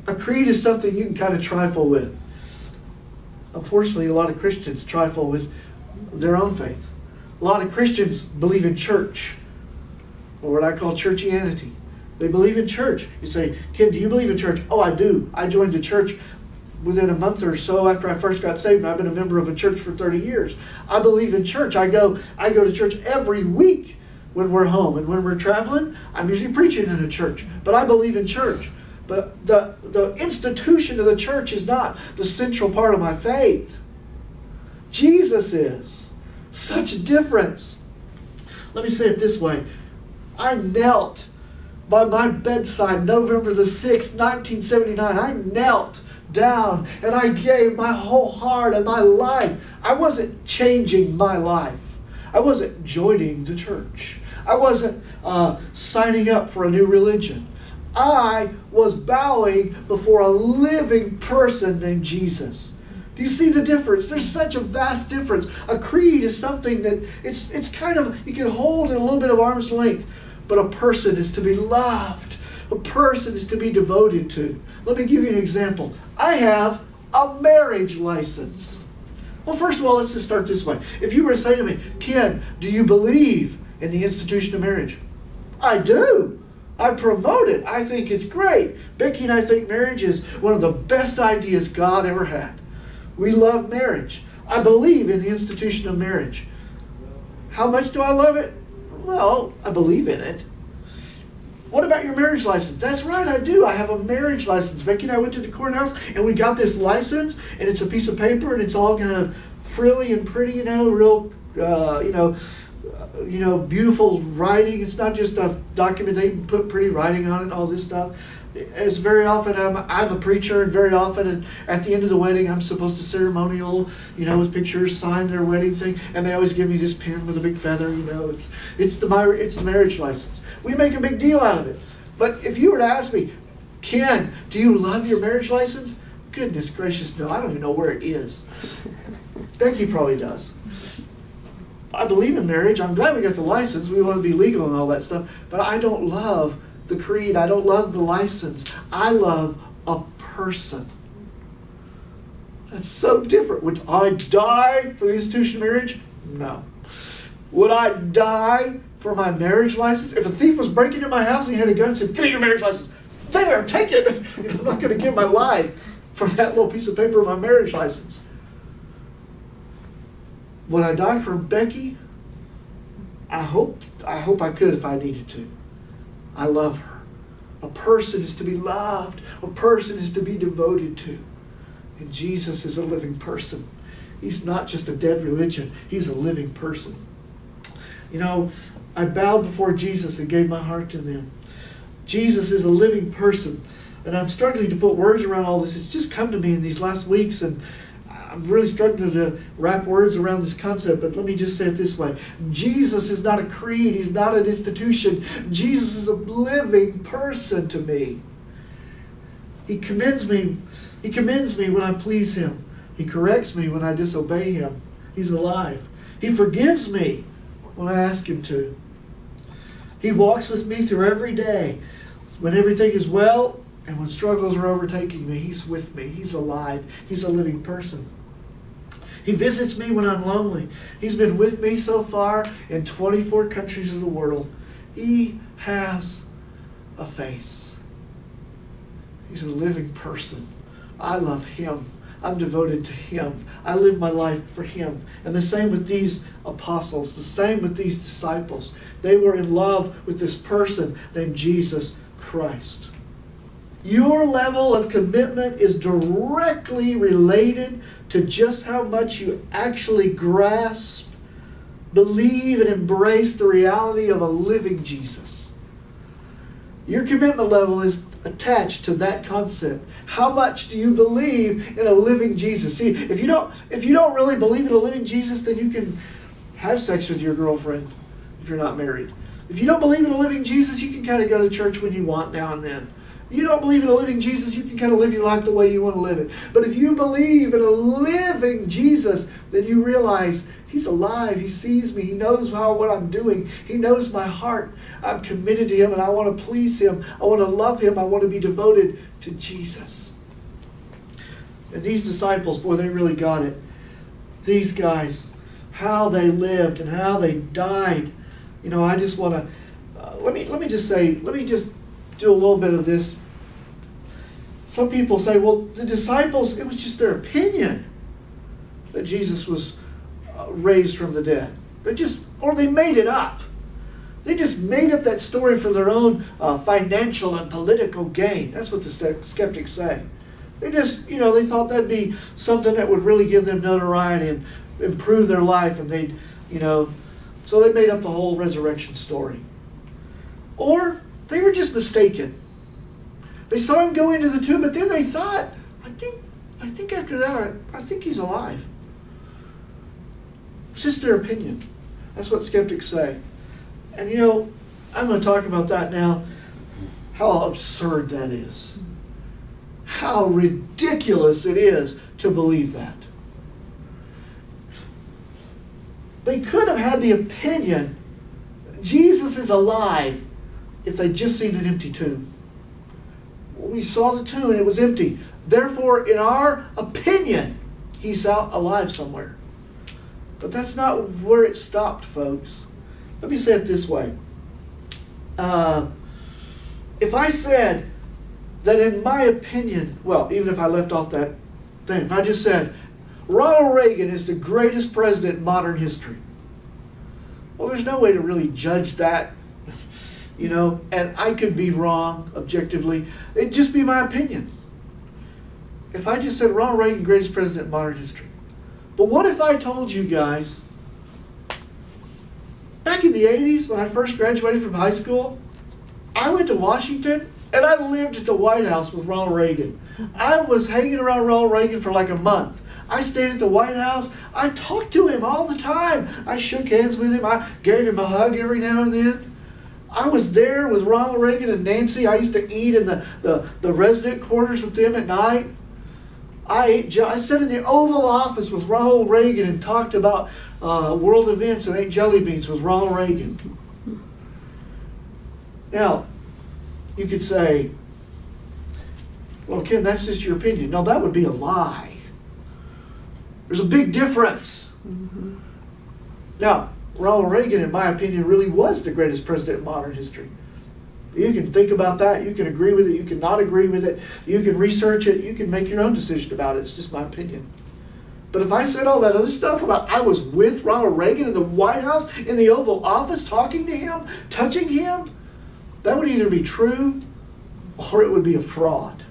A creed is something you can kind of trifle with. Unfortunately, a lot of Christians trifle with their own faith. A lot of Christians believe in church, or what I call churchianity. They believe in church. You say, "Kid, do you believe in church?" "Oh, I do. I joined the church within a month or so after I first got saved. I've been a member of a church for 30 years. I believe in church. I go to church every week when we're home. And when we're traveling, I'm usually preaching in a church. But I believe in church." But the institution of the church is not the central part of my faith. Jesus is. Such a difference. Let me say it this way. I knelt by my bedside November the 6th, 1979. I knelt down and I gave my whole heart and my life. I wasn't changing my life. I wasn't joining the church. I wasn't signing up for a new religion. I was bowing before a living person named Jesus. Do you see the difference? There's such a vast difference. A creed is something that it's kind of, you can hold in a little bit of arm's length, but a person is to be loved. A person is to be devoted to. Let me give you an example. I have a marriage license. Well, first of all, let's just start this way. If you were to say to me, "Ken, do you believe in the institution of marriage?" I do. I promote it. I think it's great. Becky and I think marriage is one of the best ideas God ever had. We love marriage. I believe in the institution of marriage. How much do I love it? Well, I believe in it. What about your marriage license? That's right, I do. I have a marriage license. Becky and I went to the courthouse and we got this license, and it's a piece of paper and it's all kind of frilly and pretty, real, beautiful writing. It's not just a document. They put pretty writing on it and all this stuff. As very often, I'm a preacher, and very often at the end of the wedding, I'm supposed to ceremonial, with pictures, sign their wedding thing, and they always give me this pen with a big feather. It's the marriage license. We make a big deal out of it. But if you were to ask me, "Ken, do you love your marriage license?" Goodness gracious, no. I don't even know where it is. Becky probably does. I believe in marriage. I'm glad we got the license. We want to be legal and all that stuff. But I don't love the creed. I don't love the license. I love a person. That's so different. Would I die for the institution of marriage? No. Would I die for my marriage license? If a thief was breaking into my house and he had a gun and said, "Give me your marriage license," there, take it. I'm not going to give my life for that little piece of paper of my marriage license. Would I die for Becky? I hope I could if I needed to. I love her. A person is to be loved. A person is to be devoted to. And Jesus is a living person. He's not just a dead religion. He's a living person. I bowed before Jesus and gave my heart to them. Jesus is a living person. And I'm struggling to put words around all this. It's just come to me in these last weeks, and I'm really struggling to wrap words around this concept, but let me just say it this way. Jesus is not a creed. He's not an institution. Jesus is a living person to me. He commends me. He commends me when I please Him. He corrects me when I disobey Him. He's alive. He forgives me when I ask Him to. He walks with me through every day. When everything is well and when struggles are overtaking me, He's with me. He's alive. He's a living person. He visits me when I'm lonely. He's been with me so far in 24 countries of the world. He has a face. He's a living person. I love Him. I'm devoted to Him. I live my life for Him. And the same with these apostles. The same with these disciples. They were in love with this person named Jesus Christ. Your level of commitment is directly related to just how much you actually grasp, believe, and embrace the reality of a living Jesus. Your commitment level is attached to that concept. How much do you believe in a living Jesus? See, if you don't really believe in a living Jesus, then you can have sex with your girlfriend if you're not married. If you don't believe in a living Jesus, you can kind of go to church when you want now and then. You don't believe in a living Jesus, you can kind of live your life the way you want to live it. But if you believe in a living Jesus, then you realize He's alive. He sees me. He knows what I'm doing. He knows my heart. I'm committed to Him, and I want to please Him. I want to love Him. I want to be devoted to Jesus. And these disciples, boy, they really got it. These guys, how they lived and how they died. You know, I just want to, let me just do a little bit of this. Some people say, well, the disciples, it was just their opinion that Jesus was raised from the dead. They made it up. They just made up that story for their own financial and political gain. That's what the skeptics say. They just, they thought that'd be something that would really give them notoriety and improve their life, and they'd, so they made up the whole resurrection story. Or they were just mistaken. They saw Him go into the tomb, but then they thought, I think after that, I think He's alive. It's just their opinion. That's what skeptics say. And I'm going to talk about that now, how absurd that is. How ridiculous it is to believe that. They could have had the opinion Jesus is alive if they'd just seen an empty tomb. We saw the tomb and it was empty. Therefore, in our opinion, He's out alive somewhere. But that's not where it stopped, folks. Let me say it this way. If I said that in my opinion, well, even if I left off that thing, if I just said, Ronald Reagan is the greatest president in modern history. Well, there's no way to really judge that, and I could be wrong objectively. It'd just be my opinion. If I just said Ronald Reagan, greatest president in modern history. But what if I told you guys, back in the 80s when I first graduated from high school, I went to Washington and I lived at the White House with Ronald Reagan. I was hanging around Ronald Reagan for like a month. I stayed at the White House. I talked to him all the time. I shook hands with him. I gave him a hug every now and then. I was there with Ronald Reagan and Nancy. I used to eat in the resident quarters with them at night. I sat in the Oval Office with Ronald Reagan and talked about world events and ate jelly beans with Ronald Reagan. Now, you could say, well, Ken, that's just your opinion. No, that would be a lie. There's a big difference. Mm-hmm. Now, Ronald Reagan, in my opinion, really was the greatest president in modern history. You can think about that. You can agree with it. You can not agree with it. You can research it. You can make your own decision about it. It's just my opinion. But if I said all that other stuff about I was with Ronald Reagan in the White House, in the Oval Office, talking to him, touching him, that would either be true or it would be a fraud.